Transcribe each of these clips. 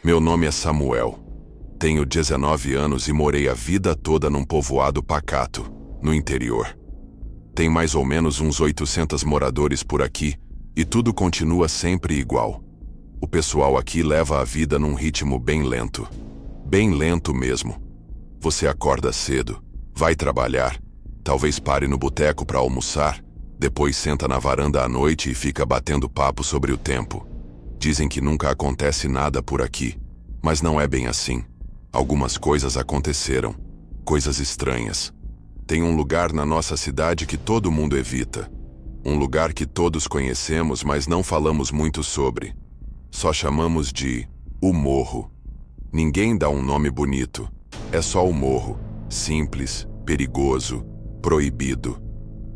Meu nome é Samuel. Tenho 19 anos e morei a vida toda num povoado pacato, no interior. Tem mais ou menos uns 800 moradores por aqui e tudo continua sempre igual. O pessoal aqui leva a vida num ritmo bem lento. Bem lento mesmo. Você acorda cedo, vai trabalhar, talvez pare no boteco para almoçar, depois senta na varanda à noite e fica batendo papo sobre o tempo. Dizem que nunca acontece nada por aqui, mas não é bem assim. Algumas coisas aconteceram, coisas estranhas. Tem um lugar na nossa cidade que todo mundo evita. Um lugar que todos conhecemos, mas não falamos muito sobre. Só chamamos de o Morro. Ninguém dá um nome bonito. É só o Morro. Simples, perigoso, proibido.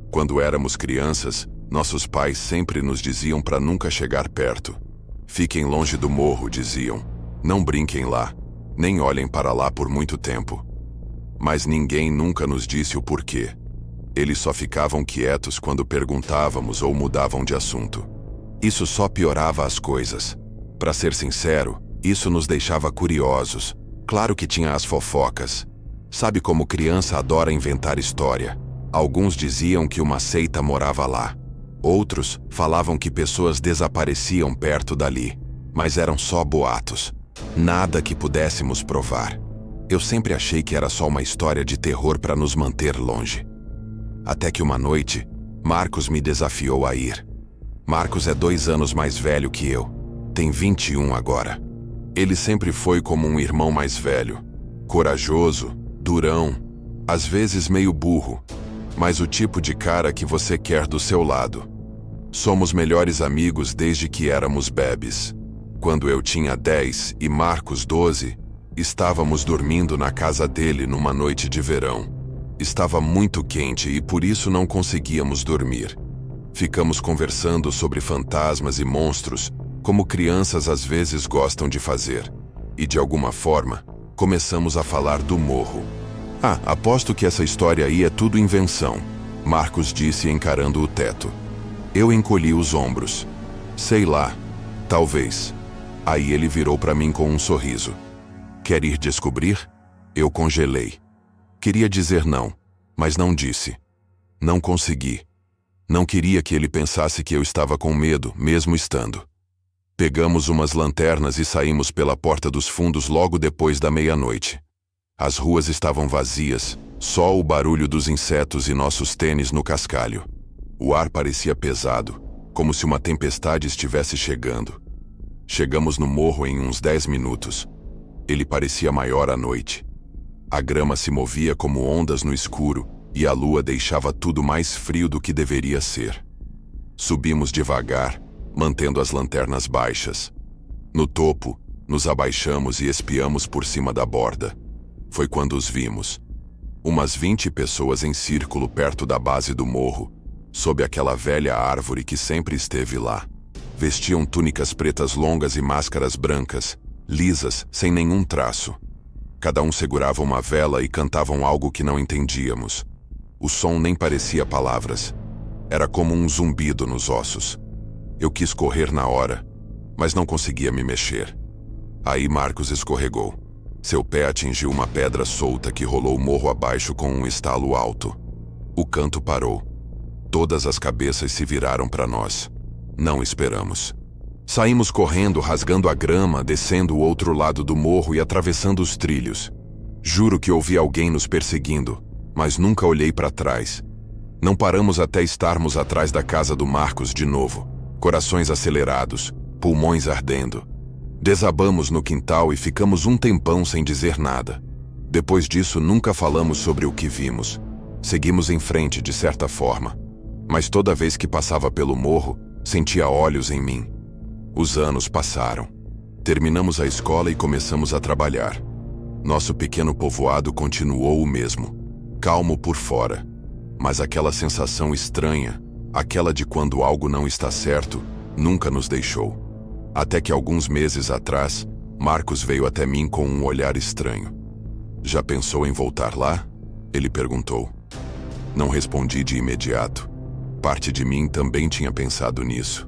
Quando éramos crianças, nossos pais sempre nos diziam para nunca chegar perto. Fiquem longe do morro, diziam. Não brinquem lá. Nem olhem para lá por muito tempo. Mas ninguém nunca nos disse o porquê. Eles só ficavam quietos quando perguntávamos ou mudavam de assunto. Isso só piorava as coisas. Para ser sincero, isso nos deixava curiosos. Claro que tinha as fofocas. Sabe como criança adora inventar história? Alguns diziam que uma seita morava lá. Outros falavam que pessoas desapareciam perto dali. Mas eram só boatos. Nada que pudéssemos provar. Eu sempre achei que era só uma história de terror para nos manter longe. Até que uma noite, Marcos me desafiou a ir. Marcos é 2 anos mais velho que eu. Tem 21 agora. Ele sempre foi como um irmão mais velho. Corajoso, durão, às vezes meio burro, mas o tipo de cara que você quer do seu lado. Somos melhores amigos desde que éramos bebes. Quando eu tinha 10 e Marcos 12, estávamos dormindo na casa dele numa noite de verão. Estava muito quente e por isso não conseguíamos dormir. Ficamos conversando sobre fantasmas e monstros, como crianças às vezes gostam de fazer. E de alguma forma, começamos a falar do morro. Aposto que essa história aí é tudo invenção, Marcos disse encarando o teto. Eu encolhi os ombros. Sei lá, talvez. Aí ele virou para mim com um sorriso. Quer ir descobrir? Eu congelei. Queria dizer não, mas não disse. Não consegui. Não queria que ele pensasse que eu estava com medo, mesmo estando. Pegamos umas lanternas e saímos pela porta dos fundos logo depois da meia-noite. As ruas estavam vazias, só o barulho dos insetos e nossos tênis no cascalho. O ar parecia pesado, como se uma tempestade estivesse chegando. Chegamos no morro em uns 10 minutos. Ele parecia maior à noite. A grama se movia como ondas no escuro e a lua deixava tudo mais frio do que deveria ser. Subimos devagar, mantendo as lanternas baixas. No topo, nos abaixamos e espiamos por cima da borda. Foi quando os vimos. Umas 20 pessoas em círculo perto da base do morro, sob aquela velha árvore que sempre esteve lá. Vestiam túnicas pretas longas e máscaras brancas, lisas, sem nenhum traço. Cada um segurava uma vela e cantavam algo que não entendíamos. O som nem parecia palavras. Era como um zumbido nos ossos. Eu quis correr na hora, mas não conseguia me mexer. Aí Marcos escorregou. Seu pé atingiu uma pedra solta que rolou o morro abaixo com um estalo alto. O canto parou. Todas as cabeças se viraram para nós. Não esperamos. Saímos correndo, rasgando a grama, descendo o outro lado do morro e atravessando os trilhos. Juro que ouvi alguém nos perseguindo, mas nunca olhei para trás. Não paramos até estarmos atrás da casa do Marcos de novo. Corações acelerados, pulmões ardendo. Desabamos no quintal e ficamos um tempão sem dizer nada. Depois disso, nunca falamos sobre o que vimos. Seguimos em frente, de certa forma. Mas toda vez que passava pelo morro, sentia olhos em mim. Os anos passaram. Terminamos a escola e começamos a trabalhar. Nosso pequeno povoado continuou o mesmo. Calmo por fora. Mas aquela sensação estranha, aquela de quando algo não está certo, nunca nos deixou. Até que alguns meses atrás, Marcos veio até mim com um olhar estranho. Já pensou em voltar lá? Ele perguntou. Não respondi de imediato. Parte de mim também tinha pensado nisso.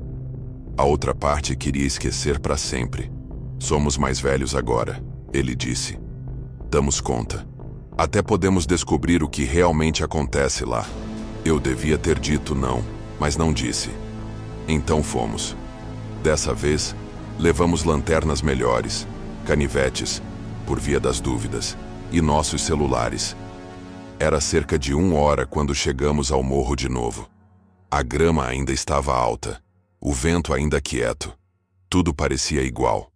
A outra parte queria esquecer para sempre. Somos mais velhos agora, ele disse. Damos conta. Até podemos descobrir o que realmente acontece lá. Eu devia ter dito não, mas não disse. Então fomos. Dessa vez, levamos lanternas melhores, canivetes, por via das dúvidas, e nossos celulares. Era cerca de 1 hora quando chegamos ao morro de novo. A grama ainda estava alta, o vento ainda quieto. Tudo parecia igual,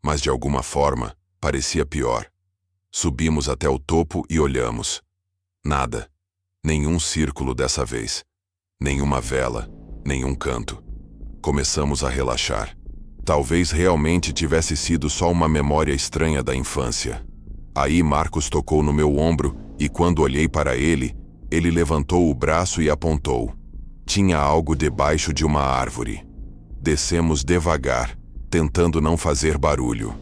mas de alguma forma, parecia pior. Subimos até o topo e olhamos. Nada. Nenhum círculo dessa vez. Nenhuma vela, nenhum canto. Começamos a relaxar. Talvez realmente tivesse sido só uma memória estranha da infância. Aí Marcos tocou no meu ombro e quando olhei para ele, ele levantou o braço e apontou. Tinha algo debaixo de uma árvore. Descemos devagar, tentando não fazer barulho.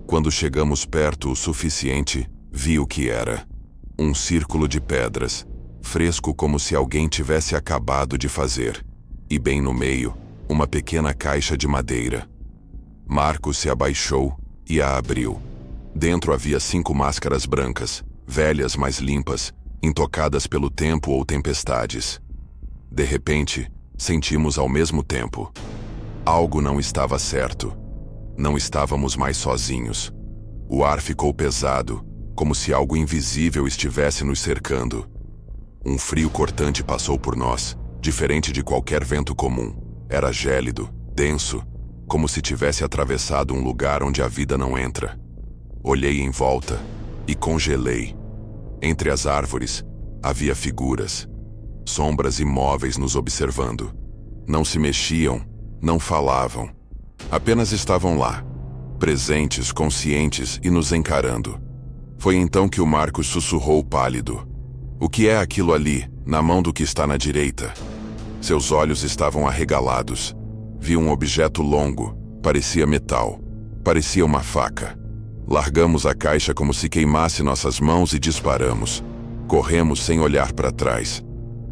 Quando chegamos perto o suficiente, vi o que era. Um círculo de pedras, fresco como se alguém tivesse acabado de fazer. E bem no meio, uma pequena caixa de madeira. Marcos se abaixou e a abriu. Dentro havia 5 máscaras brancas, velhas mas limpas, intocadas pelo tempo ou tempestades. De repente, sentimos ao mesmo tempo. Algo não estava certo. Não estávamos mais sozinhos. O ar ficou pesado, como se algo invisível estivesse nos cercando. Um frio cortante passou por nós, diferente de qualquer vento comum. Era gélido, denso, como se tivesse atravessado um lugar onde a vida não entra. Olhei em volta e congelei. Entre as árvores, havia figuras, sombras imóveis nos observando. Não se mexiam, não falavam. Apenas estavam lá, presentes, conscientes e nos encarando. Foi então que o Marcos sussurrou pálido. O que é aquilo ali, na mão do que está na direita? Seus olhos estavam arregalados. Vi um objeto longo, parecia metal, parecia uma faca. Largamos a caixa como se queimasse nossas mãos e disparamos. Corremos sem olhar para trás.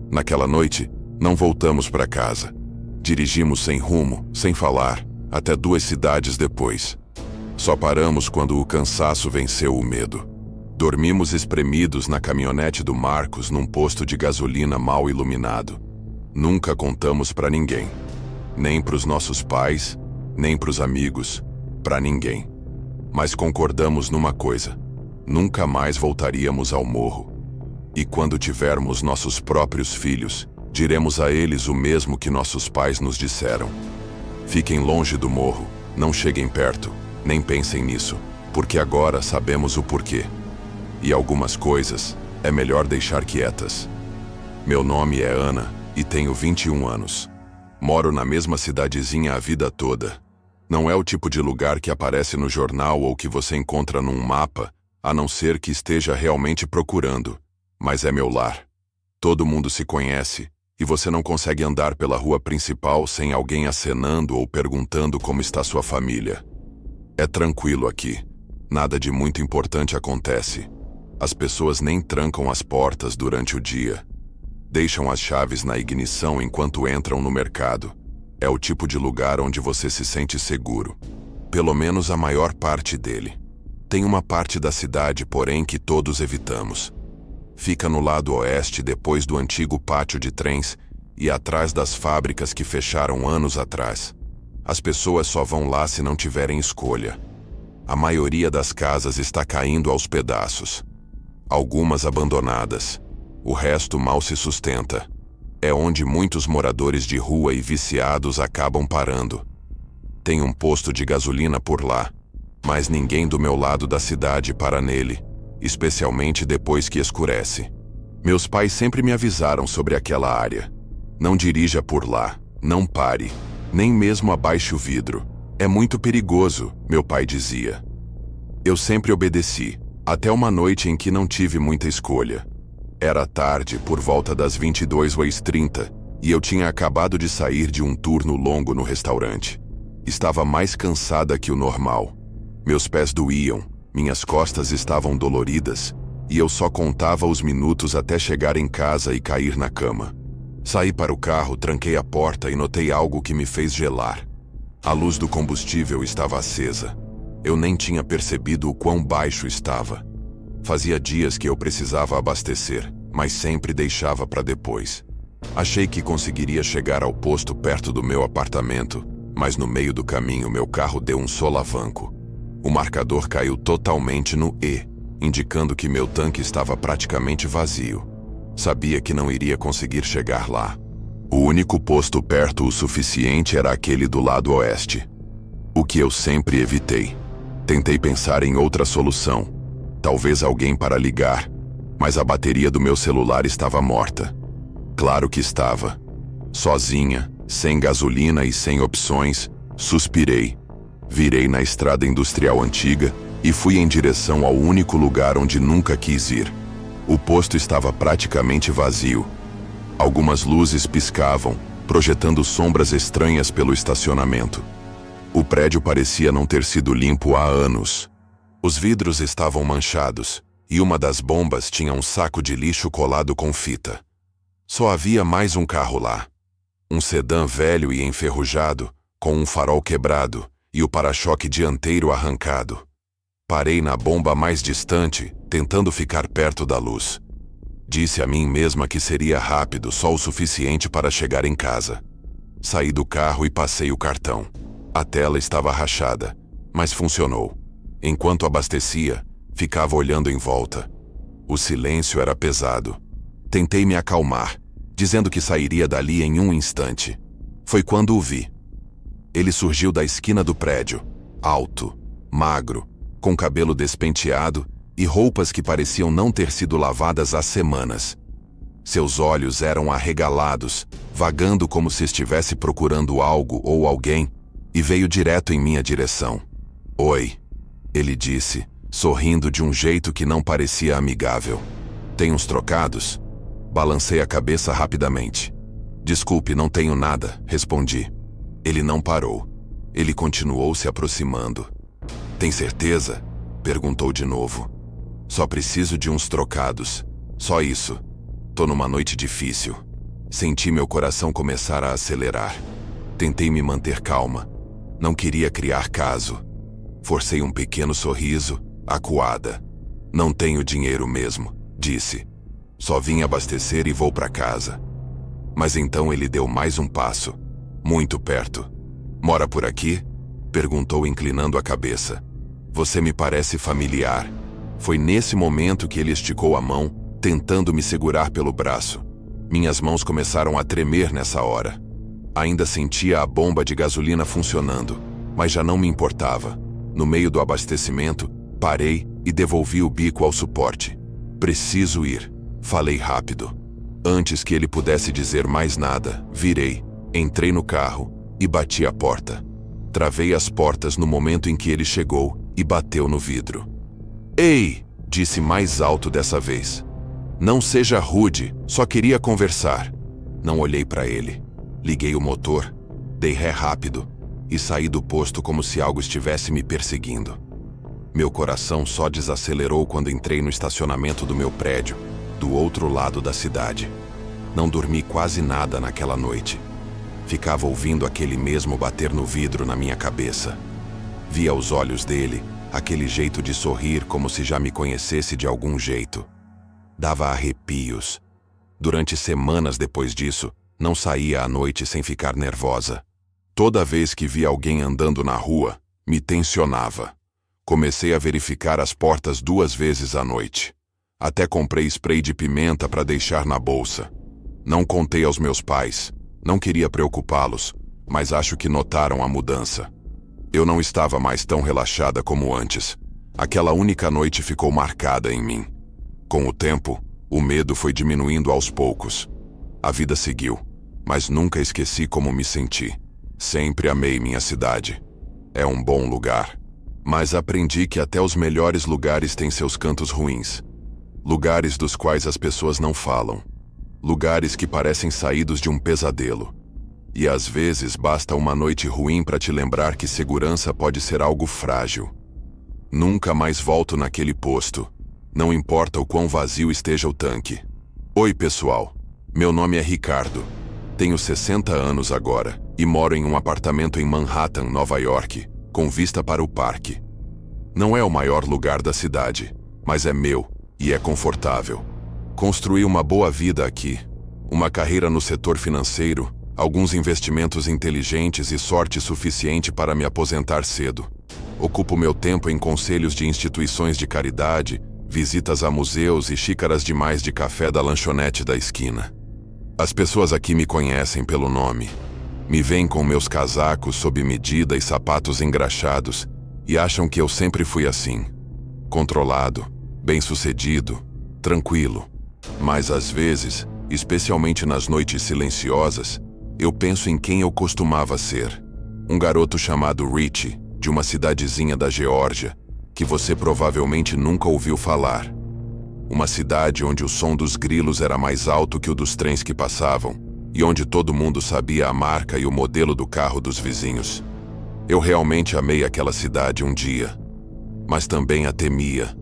Naquela noite, não voltamos para casa. Dirigimos sem rumo, sem falar, até 2 cidades depois. Só paramos quando o cansaço venceu o medo. Dormimos espremidos na caminhonete do Marcos num posto de gasolina mal iluminado. Nunca contamos para ninguém. Nem para os nossos pais, nem para os amigos, para ninguém. Mas concordamos numa coisa: nunca mais voltaríamos ao morro. E quando tivermos nossos próprios filhos, diremos a eles o mesmo que nossos pais nos disseram. Fiquem longe do morro, não cheguem perto, nem pensem nisso, porque agora sabemos o porquê. E algumas coisas é melhor deixar quietas. Meu nome é Ana e tenho 21 anos. Moro na mesma cidadezinha a vida toda. Não é o tipo de lugar que aparece no jornal ou que você encontra num mapa, a não ser que esteja realmente procurando. Mas é meu lar. Todo mundo se conhece, e você não consegue andar pela rua principal sem alguém acenando ou perguntando como está sua família. É tranquilo aqui. Nada de muito importante acontece. As pessoas nem trancam as portas durante o dia. Deixam as chaves na ignição enquanto entram no mercado. É o tipo de lugar onde você se sente seguro. Pelo menos a maior parte dele. Tem uma parte da cidade, porém, que todos evitamos. Fica no lado oeste depois do antigo pátio de trens e atrás das fábricas que fecharam anos atrás. As pessoas só vão lá se não tiverem escolha. A maioria das casas está caindo aos pedaços. Algumas abandonadas. O resto mal se sustenta. É onde muitos moradores de rua e viciados acabam parando. Tem um posto de gasolina por lá, mas ninguém do meu lado da cidade para nele, especialmente depois que escurece. Meus pais sempre me avisaram sobre aquela área. Não dirija por lá, não pare, nem mesmo abaixe o vidro. É muito perigoso, meu pai dizia. Eu sempre obedeci, até uma noite em que não tive muita escolha. Era tarde, por volta das 22h30, e eu tinha acabado de sair de um turno longo no restaurante. Estava mais cansada que o normal. Meus pés doíam, minhas costas estavam doloridas, e eu só contava os minutos até chegar em casa e cair na cama. Saí para o carro, tranquei a porta e notei algo que me fez gelar. A luz do combustível estava acesa. Eu nem tinha percebido o quão baixo estava. Fazia dias que eu precisava abastecer, mas sempre deixava para depois. Achei que conseguiria chegar ao posto perto do meu apartamento, mas no meio do caminho meu carro deu um solavanco. O marcador caiu totalmente no E, indicando que meu tanque estava praticamente vazio. Sabia que não iria conseguir chegar lá. O único posto perto o suficiente era aquele do lado oeste. O que eu sempre evitei. Tentei pensar em outra solução. Talvez alguém para ligar, mas a bateria do meu celular estava morta. Claro que estava. Sozinha, sem gasolina e sem opções, suspirei. Virei na estrada industrial antiga e fui em direção ao único lugar onde nunca quis ir. O posto estava praticamente vazio. Algumas luzes piscavam, projetando sombras estranhas pelo estacionamento. O prédio parecia não ter sido limpo há anos. Os vidros estavam manchados, e uma das bombas tinha um saco de lixo colado com fita. Só havia mais um carro lá. Um sedã velho e enferrujado, com um farol quebrado e o para-choque dianteiro arrancado. Parei na bomba mais distante, tentando ficar perto da luz. Disse a mim mesma que seria rápido, só o suficiente para chegar em casa. Saí do carro e passei o cartão. A tela estava rachada, mas funcionou. Enquanto abastecia, ficava olhando em volta. O silêncio era pesado. Tentei me acalmar, dizendo que sairia dali em um instante. Foi quando o vi. Ele surgiu da esquina do prédio, alto, magro, com cabelo despenteado e roupas que pareciam não ter sido lavadas há semanas. Seus olhos eram arregalados, vagando como se estivesse procurando algo ou alguém, e veio direto em minha direção. "Oi", ele disse, sorrindo de um jeito que não parecia amigável. "Tem uns trocados?" Balancei a cabeça rapidamente. "Desculpe, não tenho nada", respondi. Ele não parou. Ele continuou se aproximando. "Tem certeza?" perguntou de novo. "Só preciso de uns trocados. Só isso. Tô numa noite difícil." Senti meu coração começar a acelerar. Tentei me manter calma. Não queria criar caso. Forcei um pequeno sorriso, acuada. "Não tenho dinheiro mesmo", disse. "Só vim abastecer e vou para casa." Mas então ele deu mais um passo. Muito perto. "Mora por aqui?" perguntou inclinando a cabeça. "Você me parece familiar." Foi nesse momento que ele esticou a mão, tentando me segurar pelo braço. Minhas mãos começaram a tremer nessa hora. Ainda sentia a bomba de gasolina funcionando, mas já não me importava. No meio do abastecimento, parei e devolvi o bico ao suporte. "Preciso ir", falei rápido. Antes que ele pudesse dizer mais nada, virei, entrei no carro e bati a porta. Travei as portas no momento em que ele chegou e bateu no vidro. "Ei!", disse mais alto dessa vez. "Não seja rude, só queria conversar." Não olhei para ele. Liguei o motor, dei ré rápido e saí do posto como se algo estivesse me perseguindo. Meu coração só desacelerou quando entrei no estacionamento do meu prédio, do outro lado da cidade. Não dormi quase nada naquela noite. Ficava ouvindo aquele mesmo bater no vidro na minha cabeça. Via os olhos dele, aquele jeito de sorrir como se já me conhecesse de algum jeito. Dava arrepios. Durante semanas depois disso, não saía à noite sem ficar nervosa. Toda vez que via alguém andando na rua, me tensionava. Comecei a verificar as portas 2 vezes à noite. Até comprei spray de pimenta para deixar na bolsa. Não contei aos meus pais. Não queria preocupá-los, mas acho que notaram a mudança. Eu não estava mais tão relaxada como antes. Aquela única noite ficou marcada em mim. Com o tempo, o medo foi diminuindo aos poucos. A vida seguiu, mas nunca esqueci como me senti. Sempre amei minha cidade. É um bom lugar. Mas aprendi que até os melhores lugares têm seus cantos ruins. Lugares dos quais as pessoas não falam. Lugares que parecem saídos de um pesadelo. E às vezes basta uma noite ruim para te lembrar que segurança pode ser algo frágil. Nunca mais volto naquele posto. Não importa o quão vazio esteja o tanque. Oi, pessoal. Meu nome é Ricardo. Tenho 60 anos agora e moro em um apartamento em Manhattan, Nova York, com vista para o parque. Não é o maior lugar da cidade, mas é meu e é confortável. Construí uma boa vida aqui. Uma carreira no setor financeiro, alguns investimentos inteligentes e sorte suficiente para me aposentar cedo. Ocupo meu tempo em conselhos de instituições de caridade, visitas a museus e xícaras demais de café da lanchonete da esquina. As pessoas aqui me conhecem pelo nome. Me veem com meus casacos sob medida e sapatos engraxados e acham que eu sempre fui assim. Controlado, bem-sucedido, tranquilo. Mas às vezes, especialmente nas noites silenciosas, eu penso em quem eu costumava ser. Um garoto chamado Richie, de uma cidadezinha da Geórgia, que você provavelmente nunca ouviu falar. Uma cidade onde o som dos grilos era mais alto que o dos trens que passavam, e onde todo mundo sabia a marca e o modelo do carro dos vizinhos. Eu realmente amei aquela cidade um dia, mas também a temia.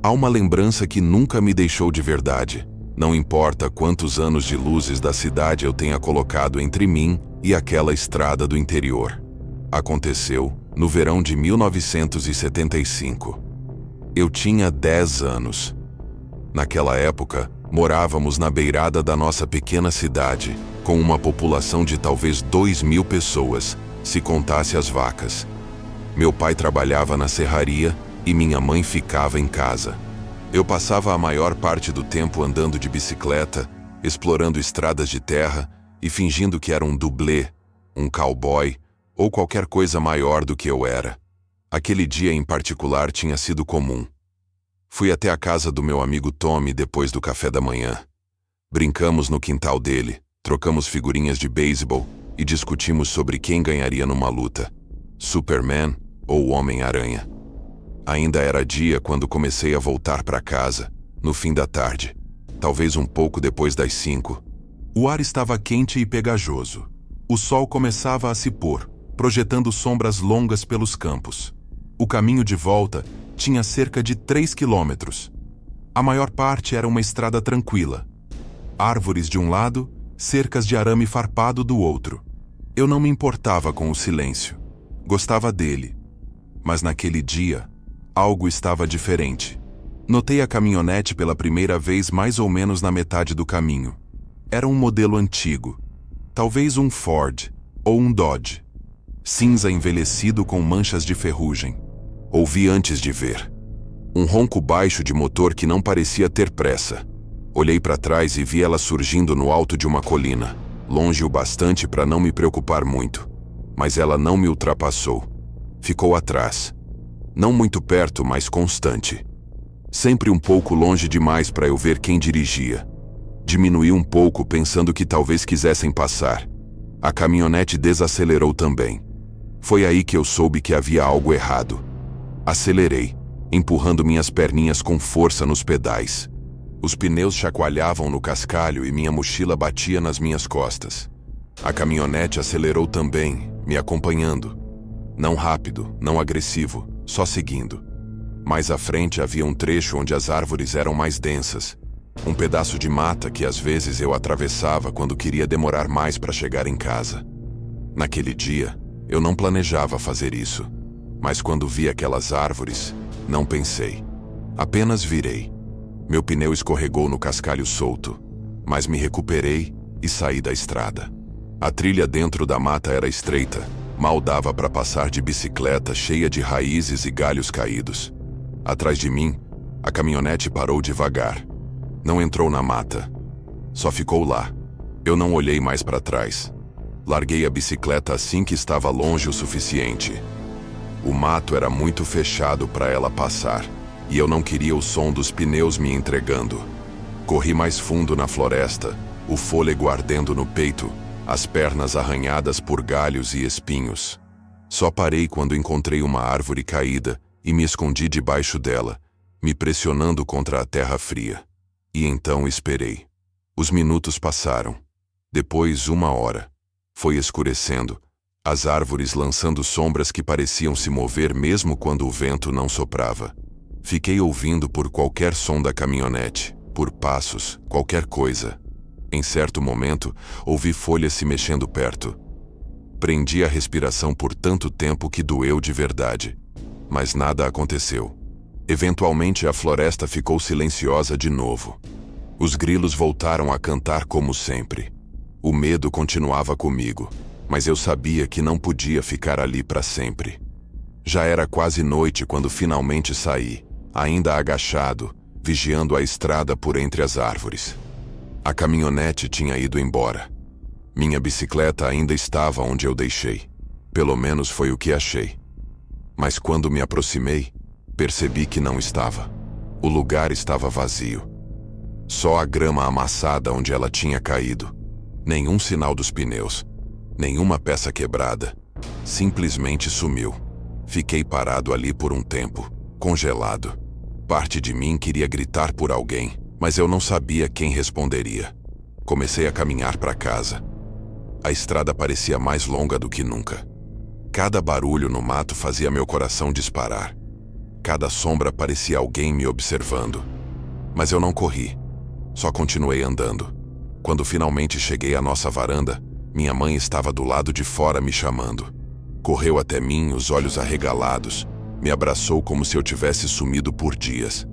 Há uma lembrança que nunca me deixou de verdade. Não importa quantos anos de luzes da cidade eu tenha colocado entre mim e aquela estrada do interior. Aconteceu no verão de 1975. Eu tinha 10 anos. Naquela época, morávamos na beirada da nossa pequena cidade, com uma população de talvez 2.000 pessoas, se contasse as vacas. Meu pai trabalhava na serraria e minha mãe ficava em casa. Eu passava a maior parte do tempo andando de bicicleta, explorando estradas de terra e fingindo que era um dublê, um cowboy ou qualquer coisa maior do que eu era. Aquele dia em particular tinha sido comum. Fui até a casa do meu amigo Tommy depois do café da manhã. Brincamos no quintal dele, trocamos figurinhas de beisebol e discutimos sobre quem ganharia numa luta, Superman ou o Homem-Aranha. Ainda era dia quando comecei a voltar para casa, no fim da tarde, talvez um pouco depois das 5. O ar estava quente e pegajoso. O sol começava a se pôr, projetando sombras longas pelos campos. O caminho de volta tinha cerca de 3 quilômetros. A maior parte era uma estrada tranquila. Árvores de um lado, cercas de arame farpado do outro. Eu não me importava com o silêncio. Gostava dele. Mas naquele dia, algo estava diferente. Notei a caminhonete pela primeira vez mais ou menos na metade do caminho. Era um modelo antigo. Talvez um Ford ou um Dodge. Cinza envelhecido com manchas de ferrugem. Ouvi antes de ver. Um ronco baixo de motor que não parecia ter pressa. Olhei para trás e vi ela surgindo no alto de uma colina, longe o bastante para não me preocupar muito. Mas ela não me ultrapassou. Ficou atrás. Não muito perto, mas constante. Sempre um pouco longe demais para eu ver quem dirigia. Diminuí um pouco pensando que talvez quisessem passar. A caminhonete desacelerou também. Foi aí que eu soube que havia algo errado. Acelerei, empurrando minhas perninhas com força nos pedais. Os pneus chacoalhavam no cascalho e minha mochila batia nas minhas costas. A caminhonete acelerou também, me acompanhando. Não rápido, não agressivo, só seguindo. Mais à frente havia um trecho onde as árvores eram mais densas. Um pedaço de mata que às vezes eu atravessava quando queria demorar mais para chegar em casa. Naquele dia, eu não planejava fazer isso. Mas quando vi aquelas árvores, não pensei. Apenas virei. Meu pneu escorregou no cascalho solto, mas me recuperei e saí da estrada. A trilha dentro da mata era estreita, mal dava para passar de bicicleta cheia de raízes e galhos caídos. Atrás de mim, a caminhonete parou devagar. Não entrou na mata. Só ficou lá. Eu não olhei mais para trás. Larguei a bicicleta assim que estava longe o suficiente. O mato era muito fechado para ela passar, e eu não queria o som dos pneus me entregando. Corri mais fundo na floresta, o fôlego ardendo no peito, as pernas arranhadas por galhos e espinhos. Só parei quando encontrei uma árvore caída e me escondi debaixo dela, me pressionando contra a terra fria. E então esperei. Os minutos passaram. Depois 1 hora. Foi escurecendo, as árvores lançando sombras que pareciam se mover mesmo quando o vento não soprava. Fiquei ouvindo por qualquer som da caminhonete, por passos, qualquer coisa. Em certo momento, ouvi folhas se mexendo perto. Prendi a respiração por tanto tempo que doeu de verdade. mas nada aconteceu. Eventualmente a floresta ficou silenciosa de novo. Os grilos voltaram a cantar como sempre. O medo continuava comigo, mas eu sabia que não podia ficar ali para sempre. Já era quase noite quando finalmente saí, ainda agachado, vigiando a estrada por entre as árvores. A caminhonete tinha ido embora. Minha bicicleta ainda estava onde eu deixei. Pelo menos foi o que achei. Mas quando me aproximei, percebi que não estava. O lugar estava vazio. Só a grama amassada onde ela tinha caído. Nenhum sinal dos pneus. Nenhuma peça quebrada. Simplesmente sumiu. Fiquei parado ali por um tempo, congelado. Parte de mim queria gritar por alguém, mas eu não sabia quem responderia. Comecei a caminhar para casa. A estrada parecia mais longa do que nunca. Cada barulho no mato fazia meu coração disparar. Cada sombra parecia alguém me observando. Mas eu não corri. Só continuei andando. Quando finalmente cheguei à nossa varanda, minha mãe estava do lado de fora me chamando. Correu até mim, os olhos arregalados. Me abraçou como se eu tivesse sumido por dias.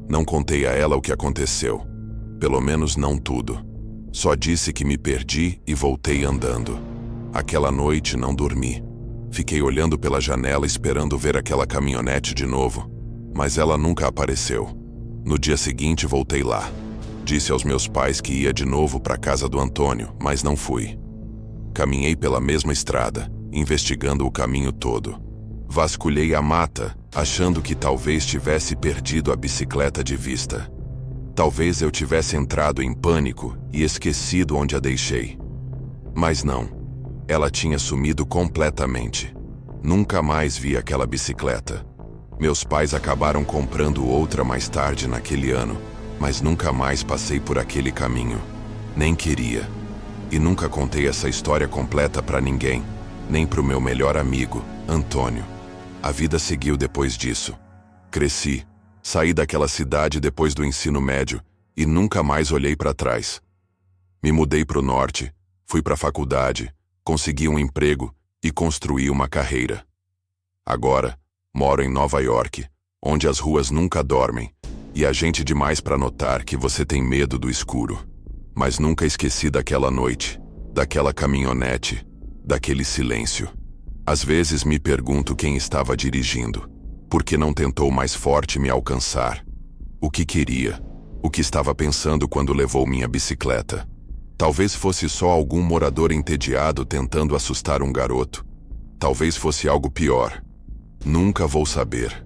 Não contei a ela o que aconteceu. Pelo menos não tudo. Só disse que me perdi e voltei andando. Aquela noite não dormi. Fiquei olhando pela janela esperando ver aquela caminhonete de novo. Mas ela nunca apareceu. No dia seguinte voltei lá. Disse aos meus pais que ia de novo para a casa do Antônio, mas não fui. Caminhei pela mesma estrada, investigando o caminho todo. Vasculhei a mata, achando que talvez tivesse perdido a bicicleta de vista. Talvez eu tivesse entrado em pânico e esquecido onde a deixei. Mas não. Ela tinha sumido completamente. Nunca mais vi aquela bicicleta. Meus pais acabaram comprando outra mais tarde naquele ano, mas nunca mais passei por aquele caminho. Nem queria. E nunca contei essa história completa para ninguém, nem para o meu melhor amigo, Antônio. A vida seguiu depois disso. Cresci, saí daquela cidade depois do ensino médio e nunca mais olhei para trás. Me mudei para o norte, fui para a faculdade, consegui um emprego e construí uma carreira. Agora, moro em Nova York, onde as ruas nunca dormem e há gente demais para notar que você tem medo do escuro. Mas nunca esqueci daquela noite, daquela caminhonete, daquele silêncio. Às vezes me pergunto quem estava dirigindo. Por que não tentou mais forte me alcançar? O que queria? O que estava pensando quando levou minha bicicleta? Talvez fosse só algum morador entediado tentando assustar um garoto. Talvez fosse algo pior. Nunca vou saber.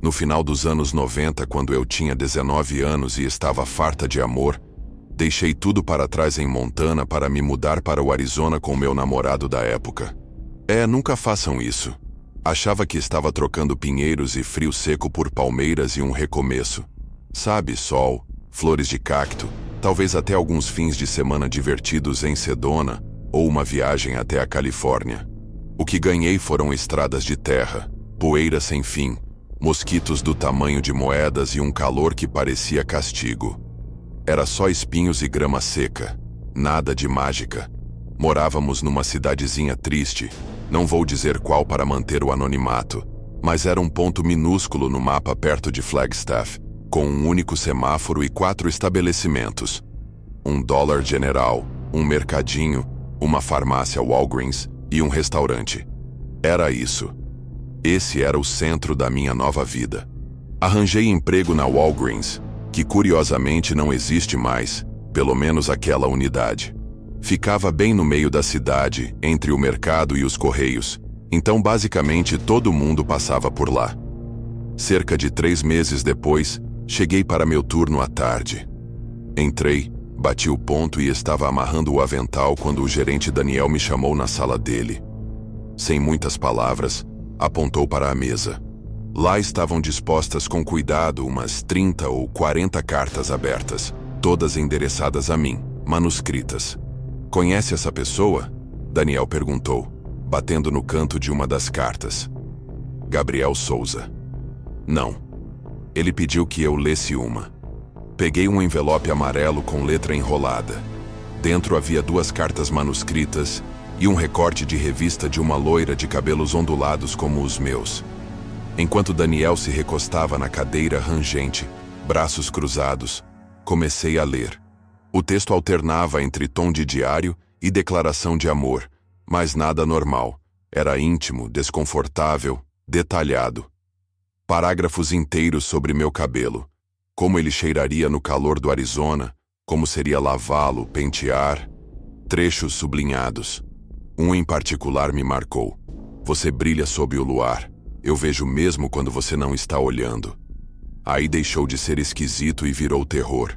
No final dos anos 90, quando eu tinha 19 anos e estava farta de amor, deixei tudo para trás em Montana para me mudar para o Arizona com meu namorado da época. Nunca façam isso. Achava que estava trocando pinheiros e frio seco por palmeiras e um recomeço. Sabe, sol, flores de cacto, talvez até alguns fins de semana divertidos em Sedona ou uma viagem até a Califórnia. O que ganhei foram estradas de terra, poeira sem fim, mosquitos do tamanho de moedas e um calor que parecia castigo. Era só espinhos e grama seca, nada de mágica. Morávamos numa cidadezinha triste, não vou dizer qual para manter o anonimato, mas era um ponto minúsculo no mapa perto de Flagstaff, com um único semáforo e 4 estabelecimentos. Um Dollar General, um mercadinho, uma farmácia Walgreens e um restaurante. Era isso. Esse era o centro da minha nova vida. Arranjei emprego na Walgreens, que curiosamente não existe mais, pelo menos aquela unidade. Ficava bem no meio da cidade, entre o mercado e os correios, então basicamente todo mundo passava por lá. Cerca de 3 meses depois, cheguei para meu turno à tarde. Entrei, bati o ponto e estava amarrando o avental quando o gerente Daniel me chamou na sala dele. Sem muitas palavras, apontou para a mesa. Lá estavam dispostas com cuidado umas 30 ou 40 cartas abertas, todas endereçadas a mim, manuscritas. "Conhece essa pessoa?" Daniel perguntou, batendo no canto de uma das cartas. Gabriel Souza. Não. Ele pediu que eu lesse uma. Peguei um envelope amarelo com letra enrolada. Dentro havia 2 cartas manuscritas e um recorte de revista de uma loira de cabelos ondulados como os meus. Enquanto Daniel se recostava na cadeira rangente, braços cruzados, comecei a ler. O texto alternava entre tom de diário e declaração de amor, mas nada normal. Era íntimo, desconfortável, detalhado. Parágrafos inteiros sobre meu cabelo. Como ele cheiraria no calor do Arizona, como seria lavá-lo, pentear. Trechos sublinhados. Um em particular me marcou. Você brilha sob o luar. Eu vejo mesmo quando você não está olhando. Aí deixou de ser esquisito e virou terror.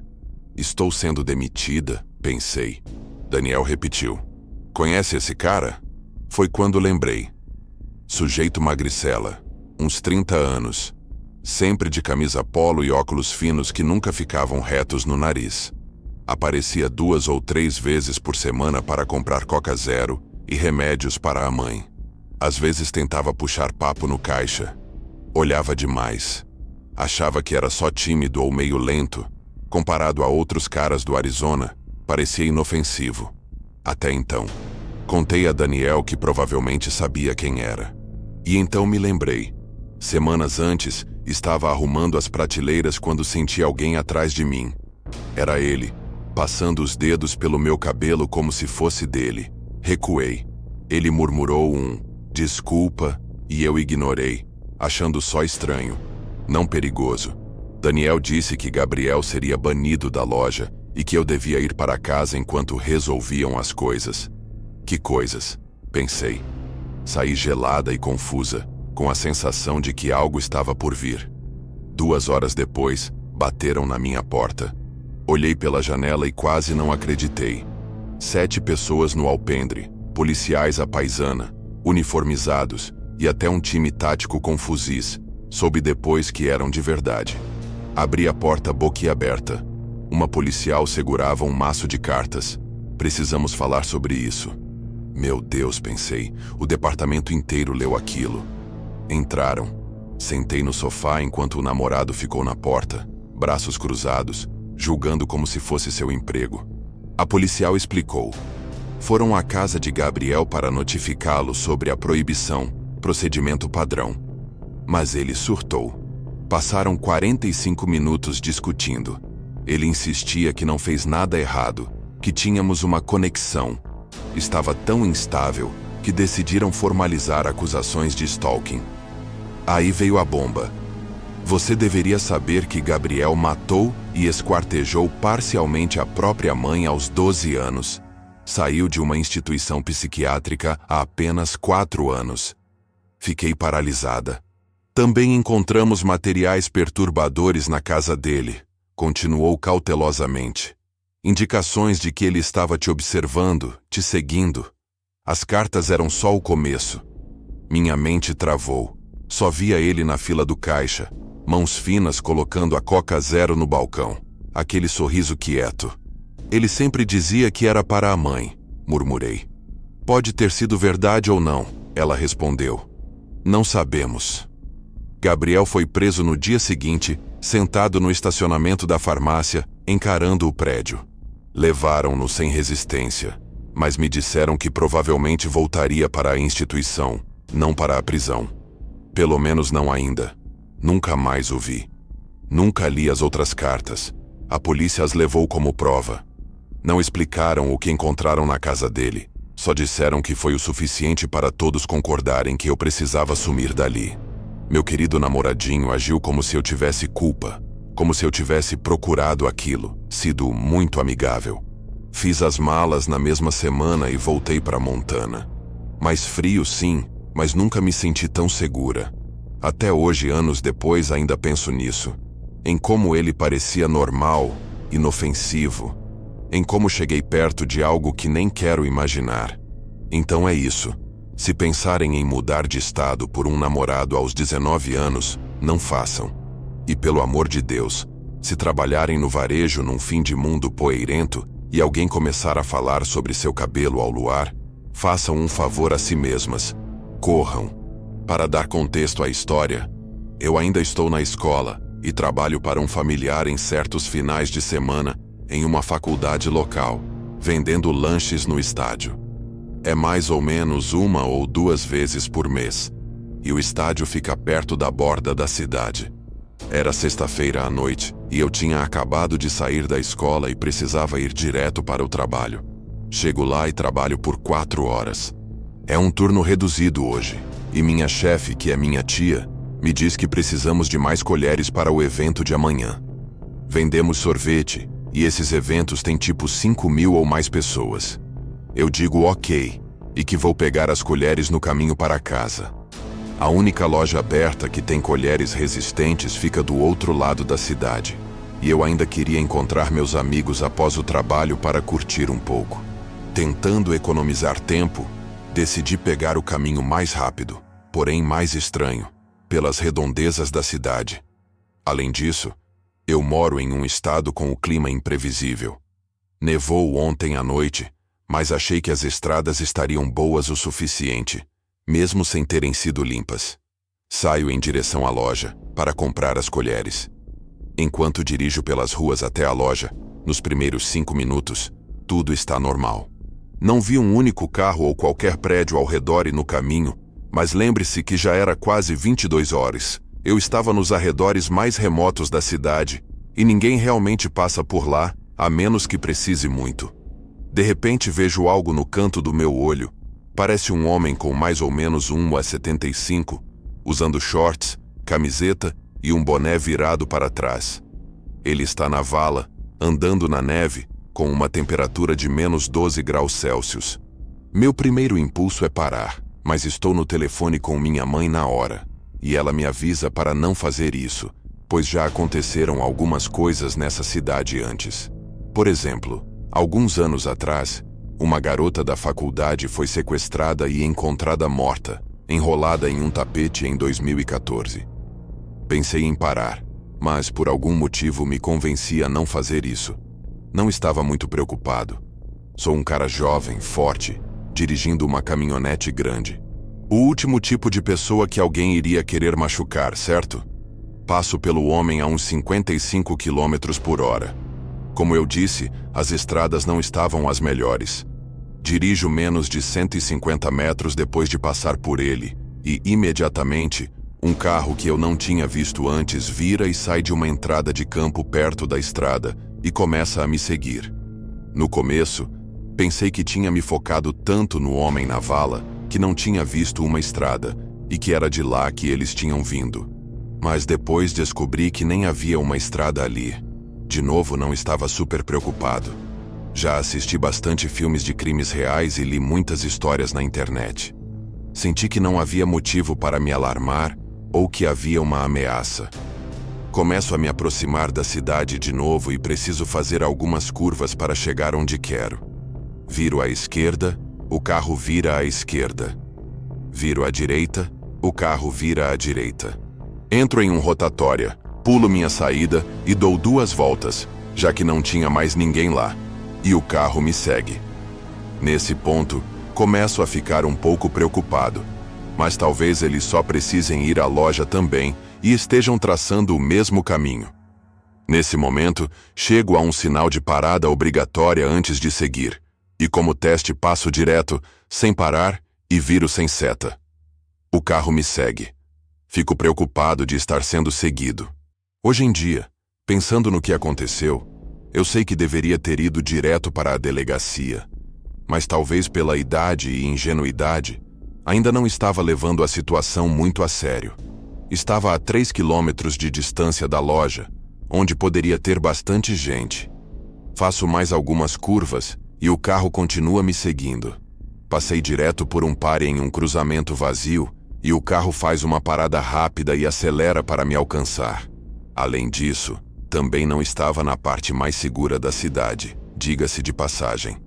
Estou sendo demitida, pensei. Daniel repetiu. Conhece esse cara? Foi quando lembrei. Sujeito magricela, uns 30 anos. Sempre de camisa polo e óculos finos que nunca ficavam retos no nariz. Aparecia 2 ou 3 vezes por semana para comprar Coca Zero e remédios para a mãe. Às vezes tentava puxar papo no caixa. Olhava demais. Achava que era só tímido ou meio lento. Comparado a outros caras do Arizona, parecia inofensivo. Até então. Contei a Daniel que provavelmente sabia quem era. E então me lembrei. Semanas antes, estava arrumando as prateleiras quando senti alguém atrás de mim. Era ele, passando os dedos pelo meu cabelo como se fosse dele. Recuei. Ele murmurou um desculpa e eu ignorei, achando só estranho, não perigoso. Daniel disse que Gabriel seria banido da loja e que eu devia ir para casa enquanto resolviam as coisas. Que coisas? Pensei. Saí gelada e confusa, com a sensação de que algo estava por vir. 2 horas depois, bateram na minha porta. Olhei pela janela e quase não acreditei. 7 pessoas no alpendre, policiais à paisana, uniformizados, e até um time tático com fuzis. Soube depois que eram de verdade. Abri a porta boquiaberta. Uma policial segurava um maço de cartas. Precisamos falar sobre isso. Meu Deus, pensei, o departamento inteiro leu aquilo. Entraram. Sentei no sofá enquanto o namorado ficou na porta, braços cruzados, julgando como se fosse seu emprego. A policial explicou. Foram à casa de Gabriel para notificá-lo sobre a proibição, procedimento padrão. Mas ele surtou. Passaram 45 minutos discutindo. Ele insistia que não fez nada errado, que tínhamos uma conexão. Estava tão instável que decidiram formalizar acusações de stalking. Aí veio a bomba. Você deveria saber que Gabriel matou e esquartejou parcialmente a própria mãe aos 12 anos. Saiu de uma instituição psiquiátrica há apenas 4 anos. Fiquei paralisada. Também encontramos materiais perturbadores na casa dele, continuou cautelosamente. Indicações de que ele estava te observando, te seguindo. As cartas eram só o começo. Minha mente travou. Só via ele na fila do caixa, mãos finas colocando a Coca Zero no balcão. Aquele sorriso quieto. Ele sempre dizia que era para a mãe, murmurei. Pode ter sido verdade ou não, ela respondeu. Não sabemos. Gabriel foi preso no dia seguinte, sentado no estacionamento da farmácia, encarando o prédio. Levaram-no sem resistência, mas me disseram que provavelmente voltaria para a instituição, não para a prisão. Pelo menos não ainda. Nunca mais o vi. Nunca li as outras cartas. A polícia as levou como prova. Não explicaram o que encontraram na casa dele. Só disseram que foi o suficiente para todos concordarem que eu precisava sumir dali. Meu querido namoradinho agiu como se eu tivesse culpa. Como se eu tivesse procurado aquilo, sido muito amigável. Fiz as malas na mesma semana e voltei para Montana. Mais frio, sim, mas nunca me senti tão segura. Até hoje, anos depois, ainda penso nisso. Em como ele parecia normal, inofensivo. Em como cheguei perto de algo que nem quero imaginar. Então é isso. Se pensarem em mudar de estado por um namorado aos 19 anos, não façam. E pelo amor de Deus, se trabalharem no varejo num fim de mundo poeirento e alguém começar a falar sobre seu cabelo ao luar, façam um favor a si mesmas. Corram. Para dar contexto à história, eu ainda estou na escola e trabalho para um familiar em certos finais de semana em uma faculdade local, vendendo lanches no estádio. É mais ou menos 1 ou 2 vezes por mês. e o estádio fica perto da borda da cidade. Era sexta-feira à noite e eu tinha acabado de sair da escola e precisava ir direto para o trabalho. Chego lá e trabalho por 4 horas. É um turno reduzido hoje, e minha chefe, que é minha tia, me diz que precisamos de mais colheres para o evento de amanhã. Vendemos sorvete, e esses eventos têm tipo 5.000 ou mais pessoas. Eu digo ok, e que vou pegar as colheres no caminho para casa. A única loja aberta que tem colheres resistentes fica do outro lado da cidade, e eu ainda queria encontrar meus amigos após o trabalho para curtir um pouco. Tentando economizar tempo, decidi pegar o caminho mais rápido, porém mais estranho, pelas redondezas da cidade. Além disso, eu moro em um estado com o clima imprevisível. Nevou ontem à noite, mas achei que as estradas estariam boas o suficiente, mesmo sem terem sido limpas. Saio em direção à loja, para comprar as colheres. Enquanto dirijo pelas ruas até a loja, nos primeiros 5 minutos, tudo está normal. Não vi um único carro ou qualquer prédio ao redor e no caminho, mas lembre-se que já era quase 22 horas. Eu estava nos arredores mais remotos da cidade, e ninguém realmente passa por lá, a menos que precise muito. De repente vejo algo no canto do meu olho. Parece um homem com mais ou menos 1,75, usando shorts, camiseta e um boné virado para trás. Ele está na vala, andando na neve, com uma temperatura de menos 12 graus Celsius. Meu primeiro impulso é parar, mas estou no telefone com minha mãe na hora, e ela me avisa para não fazer isso, pois já aconteceram algumas coisas nessa cidade antes. Por exemplo, alguns anos atrás, uma garota da faculdade foi sequestrada e encontrada morta, enrolada em um tapete em 2014. Pensei em parar, mas por algum motivo me convenci a não fazer isso. Não estava muito preocupado. Sou um cara jovem, forte, dirigindo uma caminhonete grande. O último tipo de pessoa que alguém iria querer machucar, certo? Passo pelo homem a uns 55 km por hora. Como eu disse, as estradas não estavam as melhores. Dirijo menos de 150 metros depois de passar por ele, e imediatamente, um carro que eu não tinha visto antes vira e sai de uma entrada de campo perto da estrada e começa a me seguir. No começo, pensei que tinha me focado tanto no homem na vala que não tinha visto uma estrada e que era de lá que eles tinham vindo. Mas depois descobri que nem havia uma estrada ali. De novo, não estava super preocupado. Já assisti bastante filmes de crimes reais e li muitas histórias na internet. Senti que não havia motivo para me alarmar ou que havia uma ameaça. Começo a me aproximar da cidade de novo e preciso fazer algumas curvas para chegar onde quero. Viro à esquerda, o carro vira à esquerda. Viro à direita, o carro vira à direita. Entro em um rotatória, pulo minha saída e dou 2 voltas, já que não tinha mais ninguém lá, e o carro me segue. Nesse ponto, começo a ficar um pouco preocupado, mas talvez eles só precisem ir à loja também e estejam traçando o mesmo caminho. Nesse momento, chego a um sinal de parada obrigatória antes de seguir, e como teste passo direto, sem parar, e viro sem seta. O carro me segue. Fico preocupado de estar sendo seguido. Hoje em dia, pensando no que aconteceu, eu sei que deveria ter ido direto para a delegacia, mas talvez pela idade e ingenuidade, ainda não estava levando a situação muito a sério. Estava a 3 quilômetros de distância da loja, onde poderia ter bastante gente. Faço mais algumas curvas e o carro continua me seguindo. Passei direto por um pare em um cruzamento vazio e o carro faz uma parada rápida e acelera para me alcançar. Além disso, também não estava na parte mais segura da cidade, diga-se de passagem.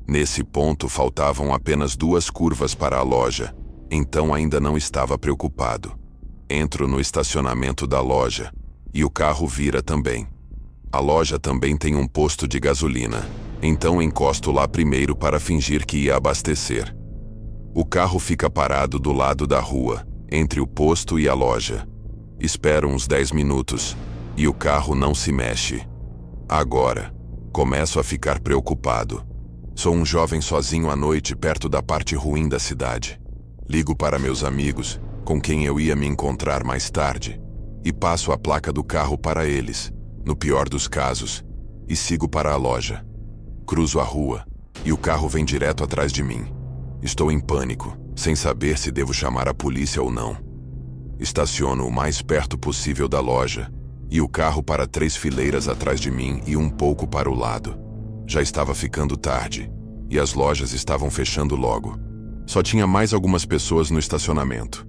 Nesse ponto faltavam apenas 2 curvas para a loja, então ainda não estava preocupado. Entro no estacionamento da loja, e o carro vira também. A loja também tem um posto de gasolina, então encosto lá primeiro para fingir que ia abastecer. O carro fica parado do lado da rua, entre o posto e a loja. Espero uns 10 minutos, e o carro não se mexe. Agora, começo a ficar preocupado. Sou um jovem sozinho à noite perto da parte ruim da cidade. Ligo para meus amigos com quem eu ia me encontrar mais tarde, e passo a placa do carro para eles, no pior dos casos, e sigo para a loja. Cruzo a rua, e o carro vem direto atrás de mim. Estou em pânico, sem saber se devo chamar a polícia ou não. Estaciono o mais perto possível da loja, e o carro para 3 fileiras atrás de mim e um pouco para o lado. Já estava ficando tarde, e as lojas estavam fechando logo. Só tinha mais algumas pessoas no estacionamento.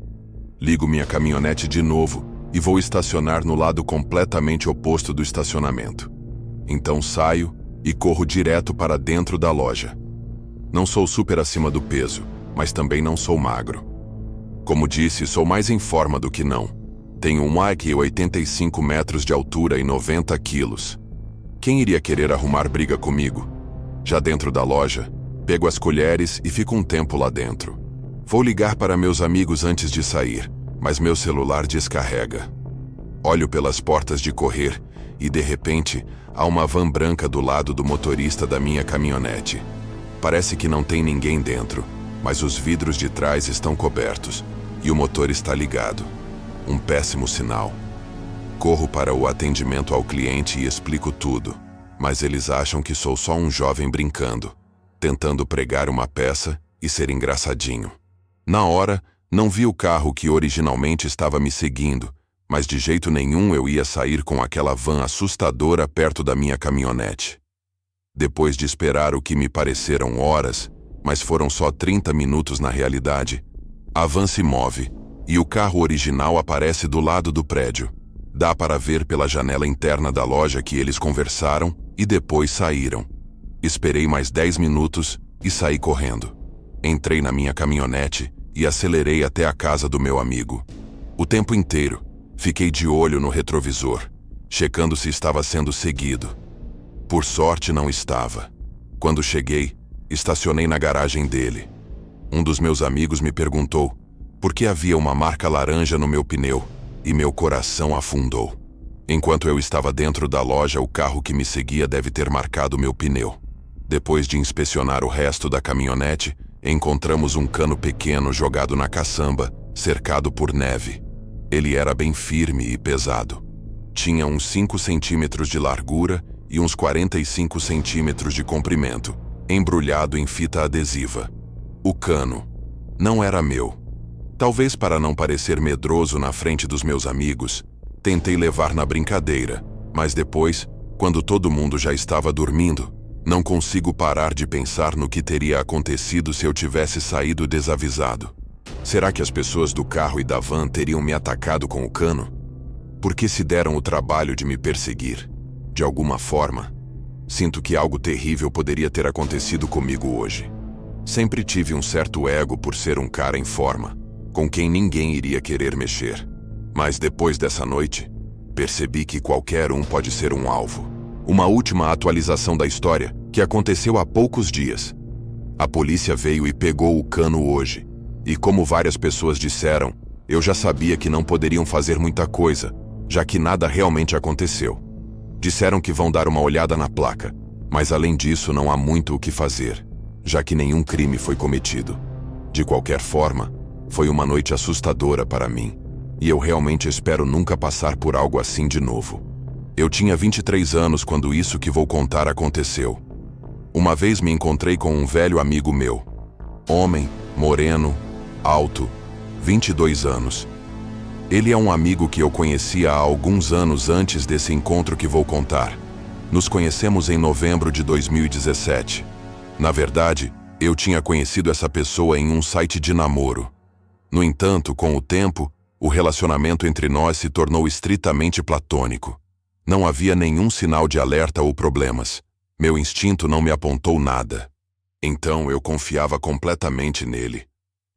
Ligo minha caminhonete de novo e vou estacionar no lado completamente oposto do estacionamento. Então saio e corro direto para dentro da loja. Não sou super acima do peso, mas também não sou magro. Como disse, sou mais em forma do que não. Tenho um IQ 85 metros de altura e 90 quilos. Quem iria querer arrumar briga comigo? Já dentro da loja, pego as colheres e fico um tempo lá dentro. Vou ligar para meus amigos antes de sair, mas meu celular descarrega. Olho pelas portas de correr e, de repente, há uma van branca do lado do motorista da minha caminhonete. Parece que não tem ninguém dentro, mas os vidros de trás estão cobertos e o motor está ligado. Um péssimo sinal. Corro para o atendimento ao cliente e explico tudo, mas eles acham que sou só um jovem brincando, tentando pregar uma peça e ser engraçadinho. Na hora, não vi o carro que originalmente estava me seguindo, mas de jeito nenhum eu ia sair com aquela van assustadora perto da minha caminhonete. Depois de esperar o que me pareceram horas, mas foram só 30 minutos na realidade, a van se move e o carro original aparece do lado do prédio. Dá para ver pela janela interna da loja que eles conversaram e depois saíram. Esperei mais 10 minutos e saí correndo. Entrei na minha caminhonete e acelerei até a casa do meu amigo. O tempo inteiro, fiquei de olho no retrovisor, checando se estava sendo seguido. Por sorte, não estava. Quando cheguei, estacionei na garagem dele. Um dos meus amigos me perguntou por que havia uma marca laranja no meu pneu, e meu coração afundou. Enquanto eu estava dentro da loja, o carro que me seguia deve ter marcado meu pneu. Depois de inspecionar o resto da caminhonete, encontramos um cano pequeno jogado na caçamba, cercado por neve. Ele era bem firme e pesado. Tinha uns 5 centímetros de largura e uns 45 centímetros de comprimento, embrulhado em fita adesiva. O cano não era meu. Talvez para não parecer medroso na frente dos meus amigos, tentei levar na brincadeira, mas depois, quando todo mundo já estava dormindo, não consigo parar de pensar no que teria acontecido se eu tivesse saído desavisado. Será que as pessoas do carro e da van teriam me atacado com o cano? Por que se deram o trabalho de me perseguir? De alguma forma, sinto que algo terrível poderia ter acontecido comigo hoje. Sempre tive um certo ego por ser um cara em forma, com quem ninguém iria querer mexer. Mas depois dessa noite, percebi que qualquer um pode ser um alvo. Uma última atualização da história, que aconteceu há poucos dias. A polícia veio e pegou o cano hoje. E como várias pessoas disseram, eu já sabia que não poderiam fazer muita coisa, já que nada realmente aconteceu. Disseram que vão dar uma olhada na placa, mas além disso não há muito o que fazer, já que nenhum crime foi cometido. De qualquer forma, foi uma noite assustadora para mim, e eu realmente espero nunca passar por algo assim de novo. Eu tinha 23 anos quando isso que vou contar aconteceu. Uma vez me encontrei com um velho amigo meu. Homem, moreno, alto, 22 anos. Ele é um amigo que eu conhecia há alguns anos antes desse encontro que vou contar. Nos conhecemos em novembro de 2017. Na verdade, eu tinha conhecido essa pessoa em um site de namoro. No entanto, com o tempo, o relacionamento entre nós se tornou estritamente platônico. Não havia nenhum sinal de alerta ou problemas. Meu instinto não me apontou nada. Então eu confiava completamente nele.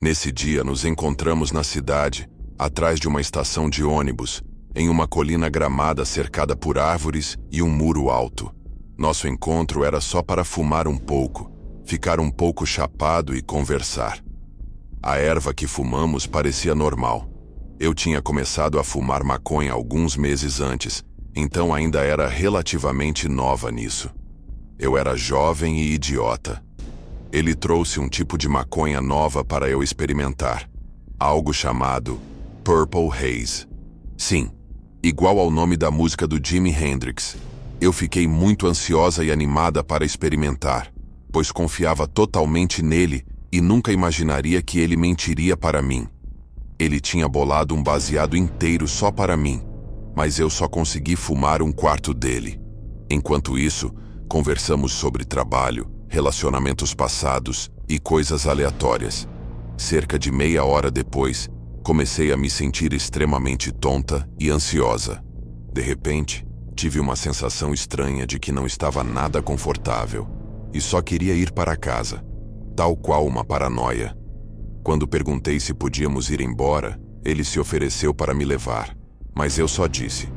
Nesse dia nos encontramos na cidade, atrás de uma estação de ônibus, em uma colina gramada cercada por árvores e um muro alto. Nosso encontro era só para fumar um pouco, ficar um pouco chapado e conversar. A erva que fumamos parecia normal. Eu tinha começado a fumar maconha alguns meses antes, então ainda era relativamente nova nisso. Eu era jovem e idiota. Ele trouxe um tipo de maconha nova para eu experimentar. algo chamado Purple Haze. Sim, igual ao nome da música do Jimi Hendrix. Eu fiquei muito ansiosa e animada para experimentar, pois confiava totalmente nele e nunca imaginaria que ele mentiria para mim. Ele tinha bolado um baseado inteiro só para mim, mas eu só consegui fumar um quarto dele. Enquanto isso, conversamos sobre trabalho, relacionamentos passados e coisas aleatórias. Cerca de meia hora depois, comecei a me sentir extremamente tonta e ansiosa. De repente, tive uma sensação estranha de que não estava nada confortável e só queria ir para casa, tal qual uma paranoia. Quando perguntei se podíamos ir embora, ele se ofereceu para me levar, mas eu só disse: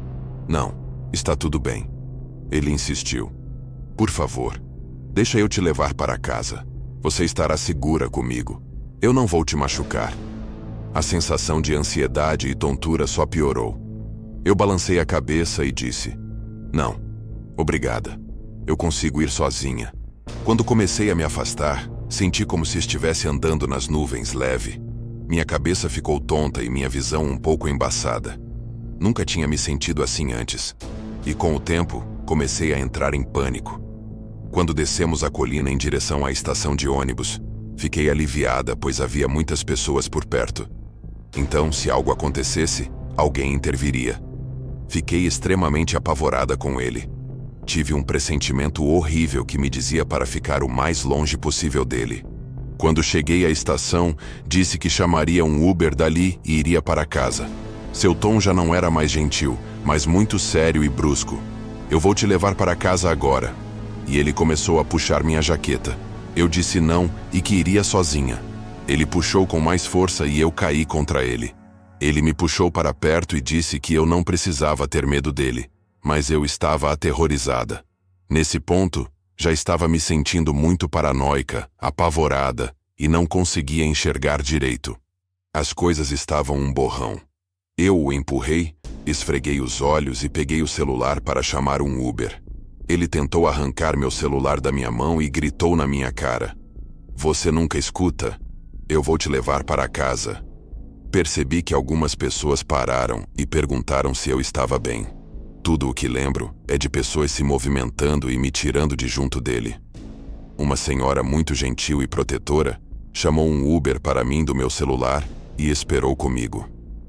"Não, está tudo bem." Ele insistiu: "Por favor, deixa eu te levar para casa. Você estará segura comigo. Eu não vou te machucar." A sensação de ansiedade e tontura só piorou. Eu balancei a cabeça e disse: "Não, obrigada. Eu consigo ir sozinha." Quando comecei a me afastar, senti como se estivesse andando nas nuvens leve. Minha cabeça ficou tonta e minha visão um pouco embaçada. Nunca tinha me sentido assim antes. E com o tempo, comecei a entrar em pânico. Quando descemos a colina em direção à estação de ônibus, fiquei aliviada, pois havia muitas pessoas por perto. Então, se algo acontecesse, alguém interviria. Fiquei extremamente apavorada com ele. Tive um pressentimento horrível que me dizia para ficar o mais longe possível dele. Quando cheguei à estação, disse que chamaria um Uber dali e iria para casa. Seu tom já não era mais gentil, mas muito sério e brusco. "Eu vou te levar para casa agora." E ele começou a puxar minha jaqueta. Eu disse não e que iria sozinha. Ele puxou com mais força e eu caí contra ele. Ele me puxou para perto e disse que eu não precisava ter medo dele, mas eu estava aterrorizada. Nesse ponto, já estava me sentindo muito paranoica, apavorada, e não conseguia enxergar direito. As coisas estavam um borrão. Eu o empurrei, esfreguei os olhos e peguei o celular para chamar um Uber. Ele tentou arrancar meu celular da minha mão e gritou na minha cara: "Você nunca escuta? Eu vou te levar para casa." Percebi que algumas pessoas pararam e perguntaram se eu estava bem. Tudo o que lembro é de pessoas se movimentando e me tirando de junto dele. Uma senhora muito gentil e protetora chamou um Uber para mim do meu celular e esperou comigo.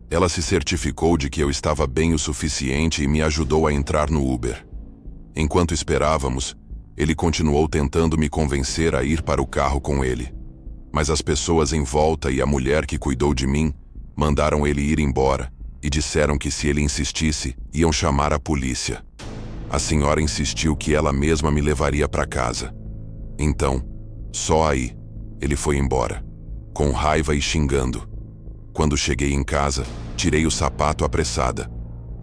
Ela se certificou de que eu estava bem o suficiente e me ajudou a entrar no Uber. Enquanto esperávamos, ele continuou tentando me convencer a ir para o carro com ele. Mas as pessoas em volta e a mulher que cuidou de mim mandaram ele ir embora e disseram que se ele insistisse, iam chamar a polícia. A senhora insistiu que ela mesma me levaria para casa. Então, só aí, ele foi embora, com raiva e xingando. Quando cheguei em casa, tirei o sapato apressada.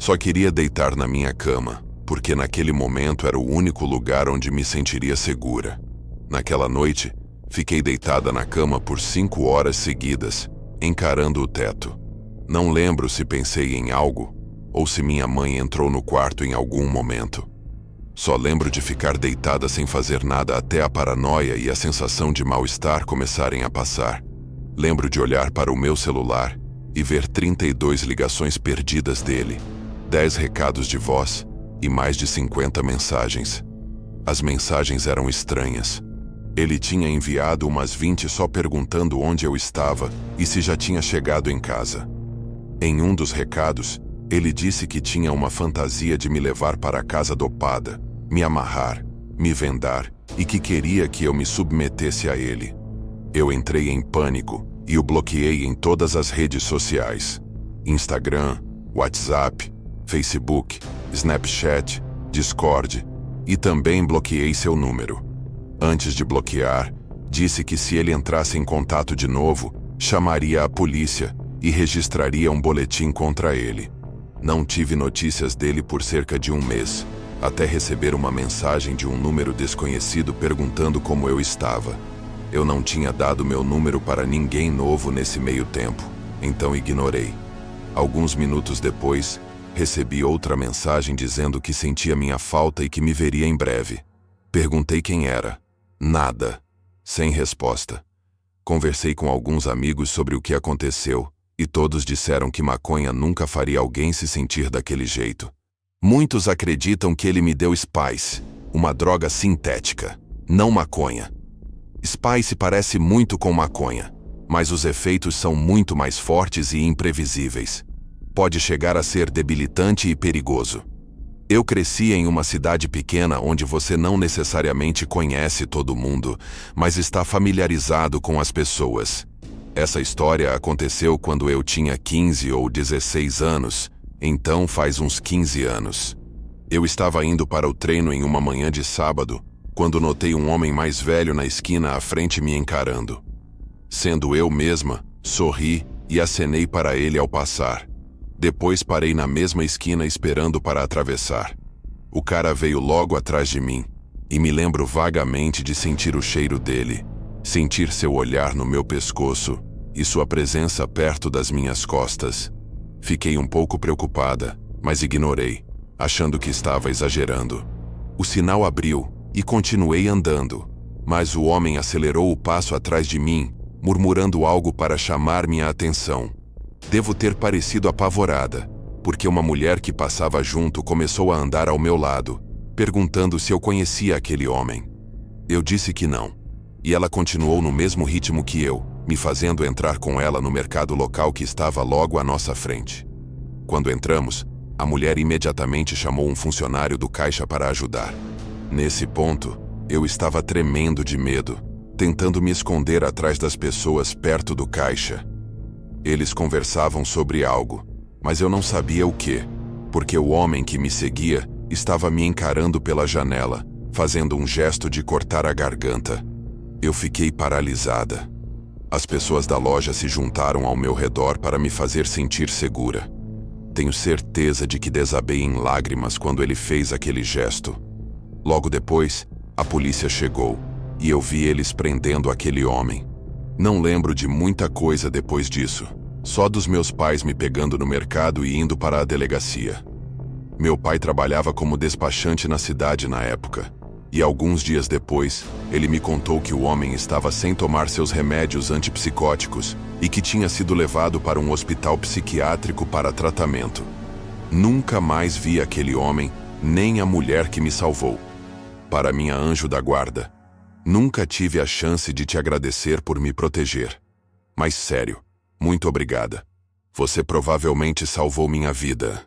Só queria deitar na minha cama, porque naquele momento era o único lugar onde me sentiria segura. Naquela noite, fiquei deitada na cama por 5 horas seguidas, encarando o teto. Não lembro se pensei em algo, ou se minha mãe entrou no quarto em algum momento. Só lembro de ficar deitada sem fazer nada até a paranoia e a sensação de mal-estar começarem a passar. Lembro de olhar para o meu celular e ver 32 ligações perdidas dele, 10 recados de voz e mais de 50 mensagens. As mensagens eram estranhas. Ele tinha enviado umas 20 só perguntando onde eu estava e se já tinha chegado em casa. Em um dos recados, ele disse que tinha uma fantasia de me levar para a casa dopada, me amarrar, me vendar e que queria que eu me submetesse a ele. Eu entrei em pânico e o bloqueei em todas as redes sociais: Instagram, WhatsApp, Facebook, Snapchat, Discord, e também bloqueei seu número. Antes de bloquear, disse que se ele entrasse em contato de novo, chamaria a polícia e registraria um boletim contra ele. Não tive notícias dele por cerca de 1 mês, até receber uma mensagem de um número desconhecido perguntando como eu estava. Eu não tinha dado meu número para ninguém novo nesse meio tempo, então ignorei. Alguns minutos depois, recebi outra mensagem dizendo que sentia minha falta e que me veria em breve. Perguntei quem era. Nada. Sem resposta. Conversei com alguns amigos sobre o que aconteceu E todos disseram que maconha nunca faria alguém se sentir daquele jeito. Muitos acreditam que ele me deu Spice, uma droga sintética, não maconha. Spice parece muito com maconha, mas os efeitos são muito mais fortes e imprevisíveis. Pode chegar a ser debilitante e perigoso. Eu cresci em uma cidade pequena onde você não necessariamente conhece todo mundo, mas está familiarizado com as pessoas. Essa história aconteceu quando eu tinha 15 ou 16 anos, então faz uns 15 anos. Eu estava indo para o treino em uma manhã de sábado, quando notei um homem mais velho na esquina à frente me encarando. Sendo eu mesma, sorri e acenei para ele ao passar. Depois parei na mesma esquina esperando para atravessar. O cara veio logo atrás de mim, e me lembro vagamente de sentir o cheiro dele, sentir seu olhar no meu pescoço e sua presença perto das minhas costas. Fiquei um pouco preocupada, mas ignorei, achando que estava exagerando. O sinal abriu e continuei andando, mas o homem acelerou o passo atrás de mim, murmurando algo para chamar minha atenção. Devo ter parecido apavorada, porque uma mulher que passava junto começou a andar ao meu lado, perguntando se eu conhecia aquele homem. Eu disse que não, e ela continuou no mesmo ritmo que eu, me fazendo entrar com ela no mercado local que estava logo à nossa frente. Quando entramos, a mulher imediatamente chamou um funcionário do caixa para ajudar. Nesse ponto, eu estava tremendo de medo, tentando me esconder atrás das pessoas perto do caixa. Eles conversavam sobre algo, mas eu não sabia o quê, porque o homem que me seguia estava me encarando pela janela, fazendo um gesto de cortar a garganta. Eu fiquei paralisada. As pessoas da loja se juntaram ao meu redor para me fazer sentir segura. Tenho certeza de que desabei em lágrimas quando ele fez aquele gesto. Logo depois, a polícia chegou, e eu vi eles prendendo aquele homem. Não lembro de muita coisa depois disso, só dos meus pais me pegando no mercado e indo para a delegacia. Meu pai trabalhava como despachante na cidade na época, e alguns dias depois, ele me contou que o homem estava sem tomar seus remédios antipsicóticos e que tinha sido levado para um hospital psiquiátrico para tratamento. Nunca mais vi aquele homem, nem a mulher que me salvou. Para minha anjo da guarda, nunca tive a chance de te agradecer por me proteger. Mas sério, muito obrigada. Você provavelmente salvou minha vida.